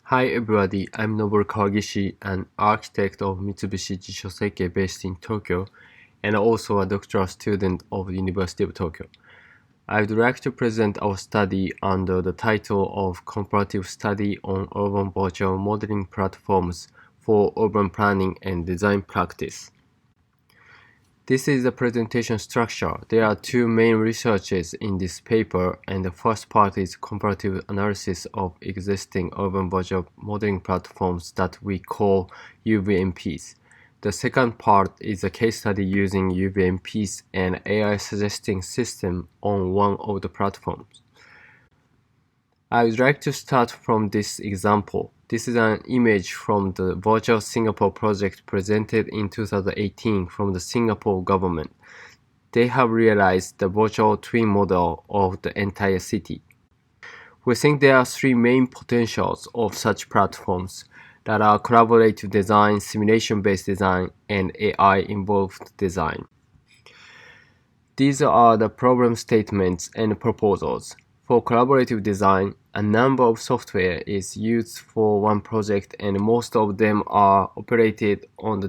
Hi everybody, I'm Noboru Kawagishi, an architect of Mitsubishi Jisho based in Tokyo, and also a doctoral student of the University of Tokyo. I would like to present our study under the title of Comparative Study on Urban Virtual Modeling Platforms for Urban Planning and Design Practice. This is the presentation structure. There are two main researches in this paper, and the first part is comparative analysis of existing urban virtual modeling platforms that we call UVMPS. The second part is a case study using UVMPS and AI suggesting system on one of the platforms. I would like to start from this example. This is an image from the Virtual Singapore project presented in 2018 from the Singapore government. They have realized the virtual twin model of the entire city. We think there are three main potentials of such platforms that are collaborative design, simulation-based design, and AI-involved design. These are the problem statements and proposals. For collaborative design, a number of software is used for one project and most of them are operated on the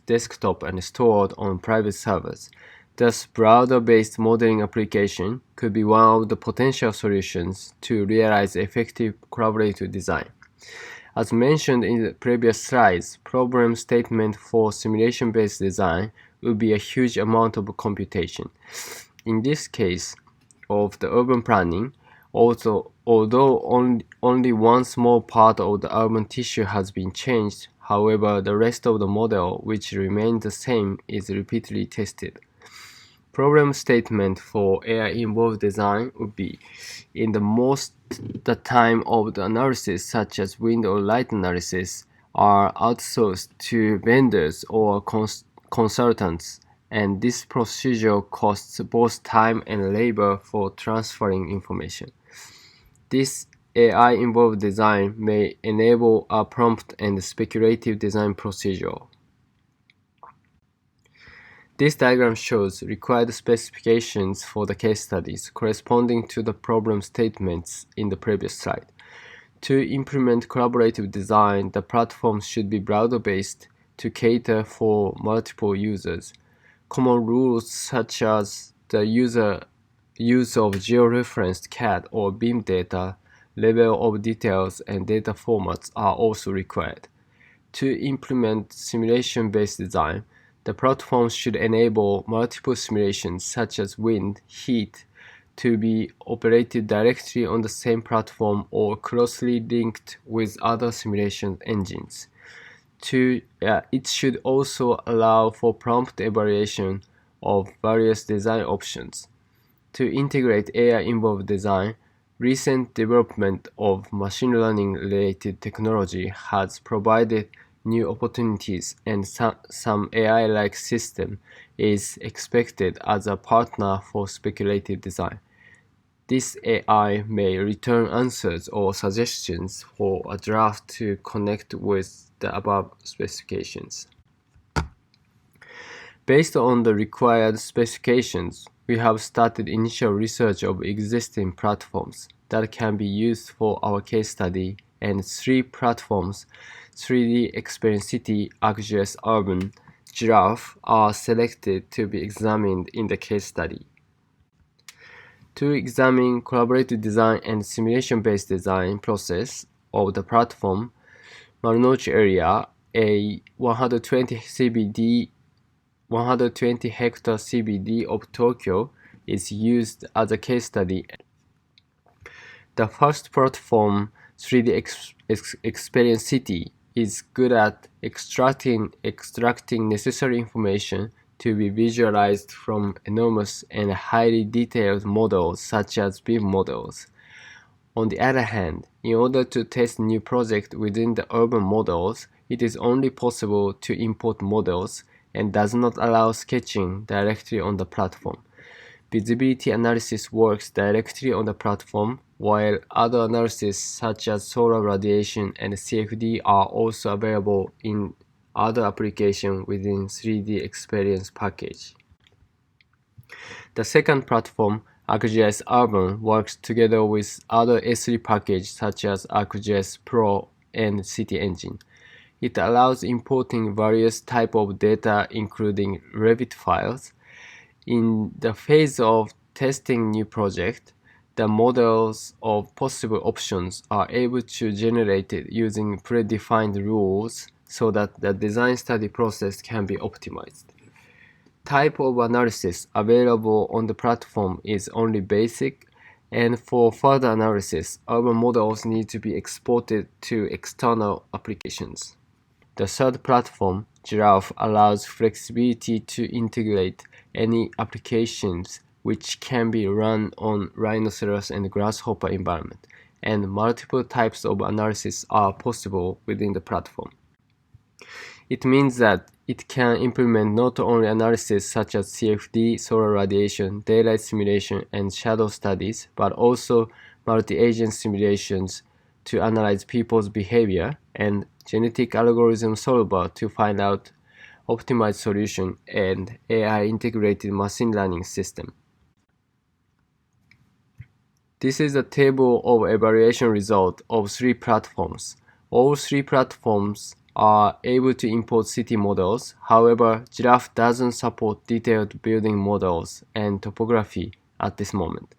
desktop and stored on private servers. Thus, browser-based modeling application could be one of the potential solutions to realize effective collaborative design. As mentioned in the previous slides, problem statement for simulation-based design would be a huge amount of computation. In this case of the urban planning, although only one small part of the urban tissue has been changed, however, the rest of the model, which remains the same, is repeatedly tested. Problem statement for AI-involved design would be, in the time of the analysis, such as wind or light analysis, are outsourced to vendors or consultants, and this procedure costs both time and labor for transferring information. This AI-involved design may enable a prompt and speculative design procedure. This diagram shows required specifications for the case studies corresponding to the problem statements in the previous slide. To implement collaborative design, the platform should be browser-based to cater for multiple users. Common rules such as the use of georeferenced CAD or BIM data, level of details, and data formats are also required. To implement simulation-based design, the platform should enable multiple simulations such as wind, heat, to be operated directly on the same platform or closely linked with other simulation engines. It should also allow for prompt evaluation of various design options. To integrate AI-involved design, recent development of machine learning-related technology has provided new opportunities, and some AI-like system is expected as a partner for speculative design. This AI may return answers or suggestions for a draft to connect with the above specifications. Based on the required specifications, we have started initial research of existing platforms that can be used for our case study, and three platforms, 3D Experience City, ArcGIS Urban, Giraffe, are selected to be examined in the case study. To examine collaborative design and simulation-based design process of the platform, Marunouchi area, a 120 hectare CBD of Tokyo, is used as a case study. The first platform, 3D Experience City, is good at extracting necessary information to be visualized from enormous and highly detailed models such as BIM models. On the other hand, in order to test new projects within the urban models, it is only possible to import models and does not allow sketching directly on the platform. Visibility analysis works directly on the platform, while other analysis such as solar radiation and CFD are also available in other applications within 3D Experience package. The second platform, ArcGIS Urban, works together with other S3 packages such as ArcGIS Pro and city engine. It allows importing various types of data including Revit files. In the phase of testing new project, the models of possible options are able to generate it using predefined rules so that the design study process can be optimized. Type of analysis available on the platform is only basic, and for further analysis, our models need to be exported to external applications. The third platform, Giraffe, allows flexibility to integrate any applications which can be run on rhinoceros and grasshopper environment, and multiple types of analysis are possible within the platform. It means that it can implement not only analysis such as CFD, solar radiation, daylight simulation, and shadow studies, but also multi-agent simulations to analyze people's behavior, and genetic algorithm solver to find out optimized solution, and AI integrated machine learning system. This is a table of evaluation result of 3 platforms. All 3 platforms are able to import city models. However, Giraffe doesn't support detailed building models and topography at this moment.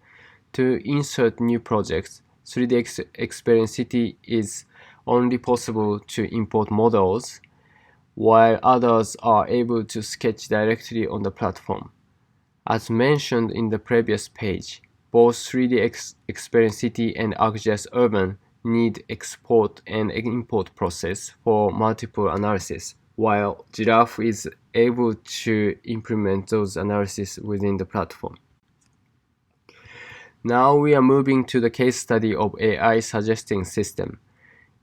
To insert new projects, 3D Experience City is only possible to import models, while others are able to sketch directly on the platform. As mentioned in the previous page, both 3D Experience City and ArcGIS Urban need export and import process for multiple analysis, while Giraffe is able to implement those analyses within the platform. Now we are moving to the case study of AI suggesting system.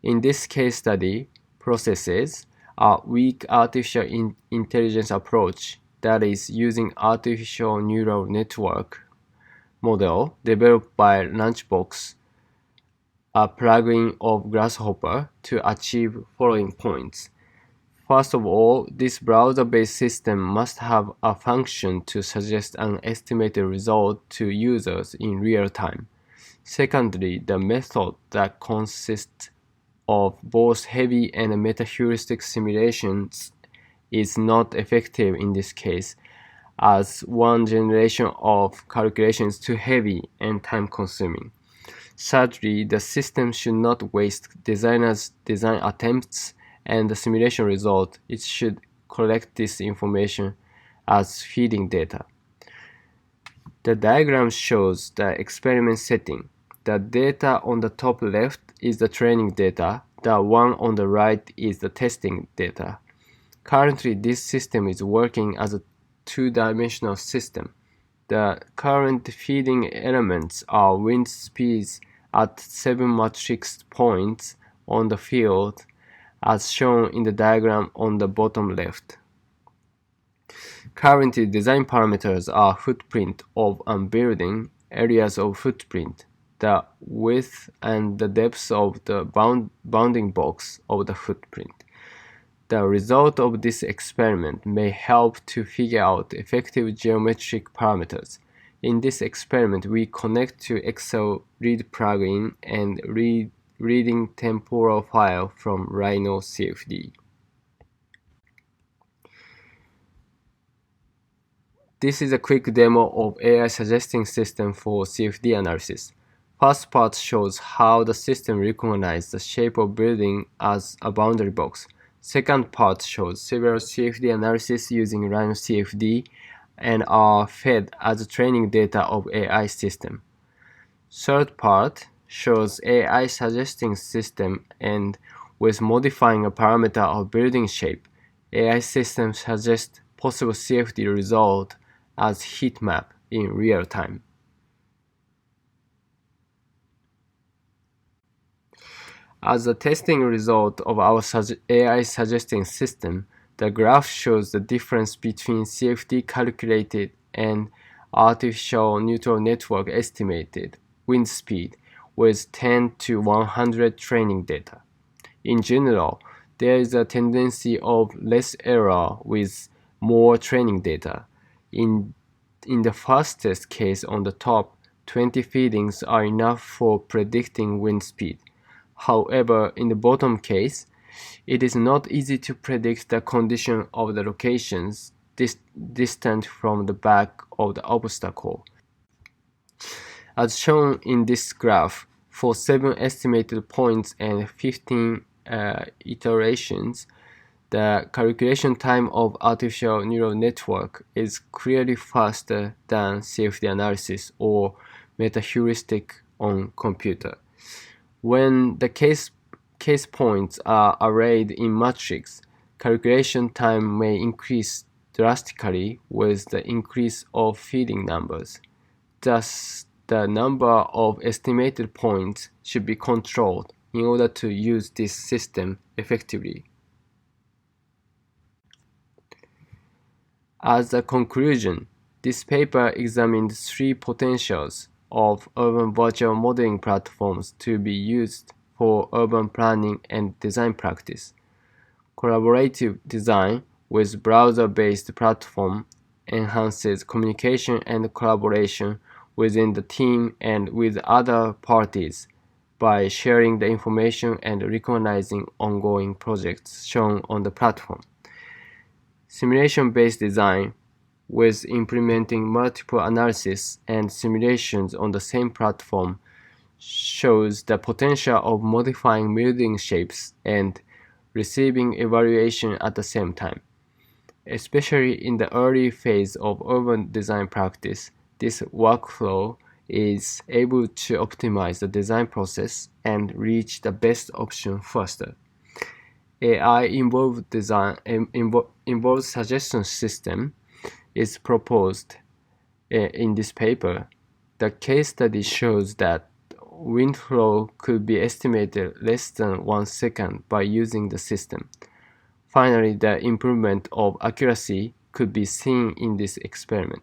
In this case study, processes a weak artificial intelligence approach that is using artificial neural network model developed by Lunchbox, a plugin of Grasshopper, to achieve following points. First of all, this browser-based system must have a function to suggest an estimated result to users in real time. Secondly, the method that consists of both heavy and meta-heuristic simulations is not effective in this case, as one generation of calculation is too heavy and time-consuming. Thirdly, the system should not waste designers' design attempts and the simulation result. It should collect this information as feeding data. The diagram shows the experiment setting. The data on the top left is the training data. The one on the right is the testing data. Currently, this system is working as a two-dimensional system. The current feeding elements are wind speeds at 7 matrix points on the field, as shown in the diagram on the bottom left. Currently, design parameters are footprint of a building, areas of footprint, the width and the depth of the bounding box of the footprint. The result of this experiment may help to figure out effective geometric parameters. In this experiment, we connect to Excel read plugin and reading temporal file from Rhino CFD. This is a quick demo of AI suggesting system for CFD analysis. First part shows how the system recognizes the shape of building as a boundary box. Second part shows several CFD analysis using Rhino CFD and are fed as training data of AI system. Third part shows AI suggesting system, and with modifying a parameter of building shape, AI system suggests possible CFD result as heat map in real time. As a testing result of our AI suggesting system, the graph shows the difference between CFD calculated and artificial neural network estimated wind speed with 10 to 100 training data. In general, there is a tendency of less error with more training data. In the first test case on the top, 20 feedings are enough for predicting wind speed. However, in the bottom case, it is not easy to predict the condition of the locations distant from the back of the obstacle. As shown in this graph, for 7 estimated points and 15 iterations, the calculation time of artificial neural network is clearly faster than safety analysis or meta-heuristic on computer. When the case points are arrayed in matrix, calculation time may increase drastically with the increase of feeding numbers. Thus, the number of estimated points should be controlled in order to use this system effectively. As a conclusion, this paper examined 3 potentials of urban virtual modeling platforms to be used for urban planning and design practice. Collaborative design with browser-based platform enhances communication and collaboration within the team and with other parties by sharing the information and recognizing ongoing projects shown on the platform. Simulation-based design with implementing multiple analysis and simulations on the same platform shows the potential of modifying building shapes and receiving evaluation at the same time. Especially in the early phase of urban design practice, this workflow is able to optimize the design process and reach the best option faster. AI-involved involved suggestion system is proposed in this paper. The case study shows that wind flow could be estimated less than 1 second by using the system. Finally, the improvement of accuracy could be seen in this experiment.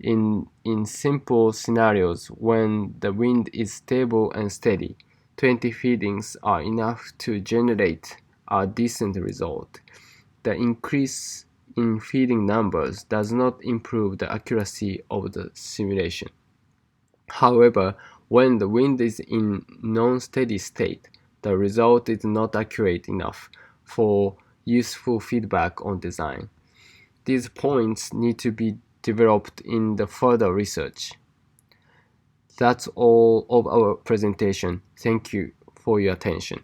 In simple scenarios, when the wind is stable and steady, 20 feedings are enough to generate a decent result. The increase in feeding numbers does not improve the accuracy of the simulation. However, when the wind is in non-steady state, the result is not accurate enough for useful feedback on design. These points need to be developed in the further research. That's all of our presentation. Thank you for your attention.